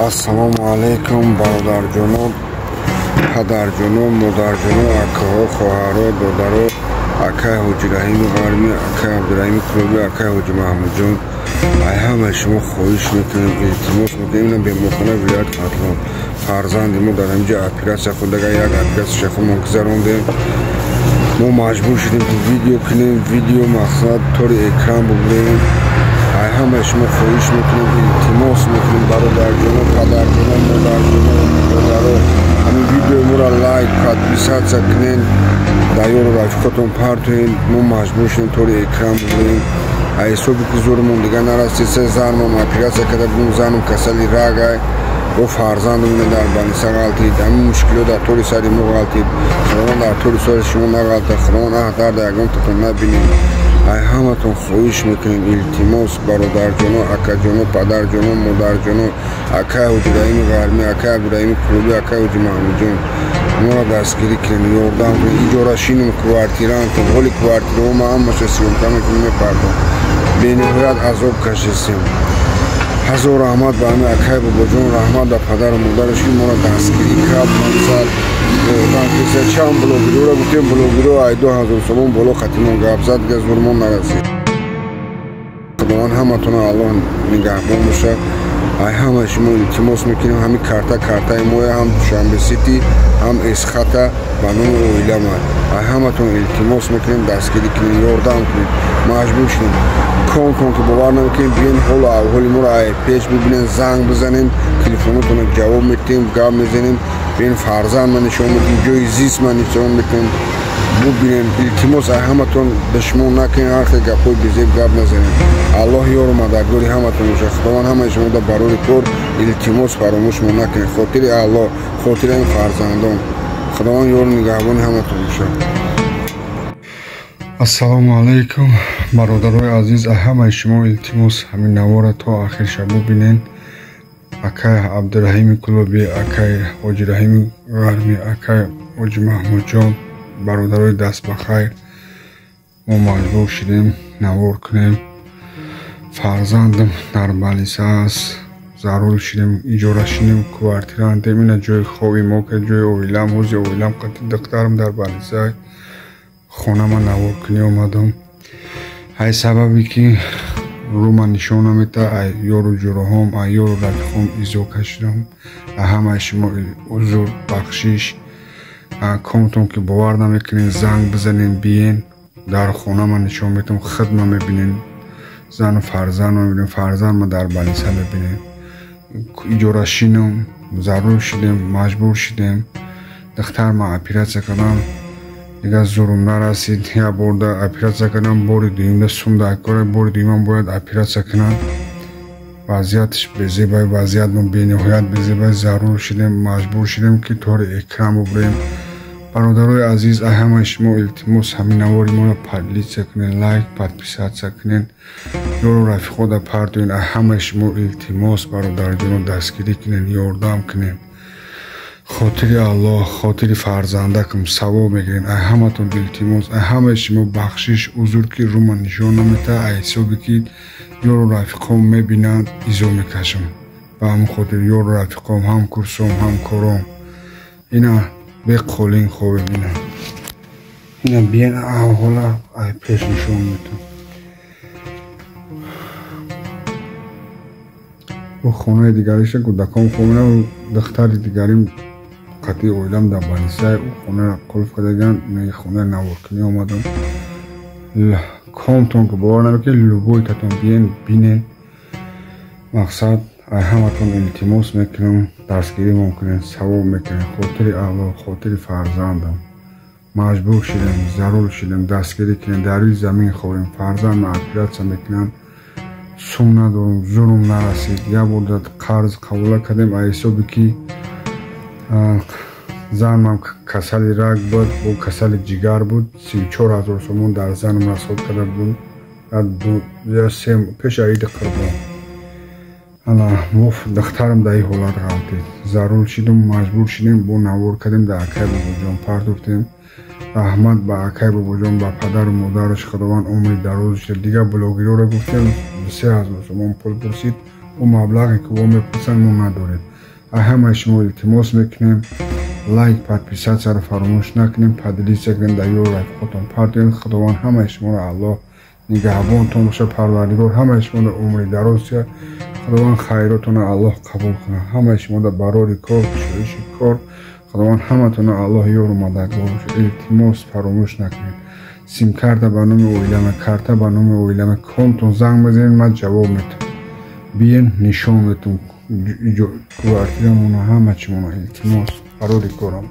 السلام علیکم برادرجانان، پدرجانان، مادرجانان، اکاها، خواهرها، دادرها، اکای حاجی رحیم غرمی، اکای عبدالرحیم کلوبی، اکای حاجی محمود جان، ای همه شما خواهش میکنیم، التماس میکنیم اینم به مخانه ولایت قتلان فرزند ما در اینجا اپیراسیا خود دیگه یک اپیراسیا شخص ما گذراندیم. ما مجبور شدیم که ویدیو کنیم، ویدیو مقصد طور اکرام ببریم. ای همه شما خواهش میکنیم، التماس میکنیم برادرجانان، پدرجانان، مادرجانان، دادرها، همین ویدیو ما را لایک پادپیسات کنین، دایور و رفیقاتون پرتوین. ما مجبور شدیم طور اکرام ببریم. ای صبح که زورمون دیگه نرسید، 3 زنم اپیراسیا کرده بودیم، زنم کسلی راگای و فرزندمون در بانیسا غلطید. همین مشکلات در طور سری ما غلطید، خداوند در طور سری شما نغلطه، خداوند احتر در یگان تکن نبینیم. ای همه تون خواهش میکنیم، التماس برادرجانان، اکاجانان، پدرجانان، مادرجانان، اکای حاجی رحیم غرمی، اکای عبدالرحیم کلوبی، اکای حاجی محمود جان، ما را دستگیری کنیم، یاردم کنیم. اینجا شینم کوارتیران تو ولی کوارتیرو ما هم مشسیم کمی که میپردم به نهایت عذاب کشیدیم. هزار رحمت به همه اکای بابا جان، رحمت به پدر و مادرش ما را دستگیری کرد. منصر کسی چند بلوگیرو را گفتیم، بلوگیرو ای 2000 سوم بالا خطیمون گپ زد که زورمون نرسید. خداوند همتون الله نگهبان باشه. ای همه شما التماس میکنیم، همین کارتای ما هم دوشنبه سیتی هم اسخطه به نام اویلم. ای همتون التماس میکنیم دستگیری کنیم، یاردم کنیم. مجبور شدیم کون که باور نمیکنیم، بیاین حال و احوال ما را پیش ببینین، زنگ بزنین، تلفنتون جواب میدیم، گپ میزنیم، بیاین فرزند من نشون میدیم، جای زیست من نشون میدیم. ببینین التماس همتون دشمن نکنین، هر خیلی گپای بیزیب گپ نزنین. الله یار و مددگاری همتون باشه. خداوند همه شما در برای کار التماس فراموش نکنین، خاطر الله، خاطر این فرزندان. خداوند یار و نگهبان همتون باشه. السلام علیکم برادرای عزیز، همه شما التماس همین نوار تا آخر شب ببینین. اکای عبدالرحیم کلوبی، اکای حاجی رحیم غرمی، اکای حاجی محمود جان، برادرای دست بخیر، ما مجبور شدیم نوار کنیم. فرزندم در بلیسه است، ضرور شدیم اجاره شدیم کوارتیران دمینه جای خوبی ما که جای اویلم، حوزی اویلم قطعی دخترم در بلیسه خونه ما نوار کنی اومدم. ای سببی که رو من نشون نمیده، ای یارو جروهم، ای یارو رفیقم ایزو کشیدم. همه شما حضور بخشش کامتون که باور نمیکنین، زنگ بزنین، بیین در خونه من نشون میدم، خدمه میبینین، زن و فرزند میبینین، فرزند ما در بلیسه میبینین. اجاره شینم، ضرور شدیم، مجبور شدیم دختر ما اپیراسیا کردم، دیگه زورم نرسید، یا برده اپیراسیا کردم، بار دویم ده سوم ده کاره، بار دویم باید اپیراسیا کنم. وضعیتش بزیبای، وضعیت ما بی نهایت بزیبای، ضرور شدیم، مجبور شدیم که طور اکرام ببریم. برادرای عزیز، همه شما التماس همین نواری ما را پادلیت کنین، لایک پادپیسات کنین، یارو رفیقا در پردوین. همه شما التماس برادرجان دستگیری کنین، یاردم کنین، خاطر الله، خاطر فرزنده کم ثواب میگیرین. همه تون التماس، همه شما بخشش حضور که رو من نشون نمیده، حسابی که یارو رفیقام میبینند ایزو میکشم. به همون خاطر یارو رفیقام هم کرسم هم کارم اینا بقولین خوبه. اینا بیان حالا ای پیش نشون میدم. و خونه دیگریش کودکان خونه دختر دیگریم قطعی اویلم در بانیسه، او خونه را قلف کردگن، نه خونه نوارکنی آمدم. کامتون که باور نمیکنی، لوگوی تاتون بیین بینین. مقصد همه تون التماس میکنم دستگیری ممکنه، ثواب میکنه، خاطر الله، خاطر فرزندم مجبور شدیم، ضرور شدیم دستگیری کنیم. در روی زمین خوریم، فرزند اپیراسیا میکنن، سوم ندارم، زورم نرسید، یا بودت قرض قبول کردیم. حسابی که زنم کسل رگ بود، با کسل جگر بود، 34,000 سوم در زنم رسول کرده بود. یا 3 پیش عید قربان دخترم در این حالت غلطید، ضرور شدیم، مجبور شدیم با نوار کردیم، در اکای بابا جان پرداختیم. رحمت به اکای بابا جان، به پدر و مادرش خداوند عمر دراز شد. دیگه بلوگیرو را گفتیم 3000 سوم پول پرسید، اون مبلغی که اون میپرسن ما نداریم. همه شما التماس میکنیم لایک подписаться رو فراموش نکنیم، поделиться در یور رفقاتون پردین. خداوند همه شما رو الله نگهبانتون باشه، پروردگار همه شما رو عمر دراز کرد، خداوند خیراتون رو الله قبول کنه، همه شما رو برای کار شورش کار خداوند همتون رو الله یار و مددگار باشه. التماس فراموش نکنید سیم کارت به نام اویلم کارت به نام اویلم کانتون زنگ بزنید من جواب میدم، بیاین نشون میدم کوارتیرمون همه چیمون التماس برای کارم.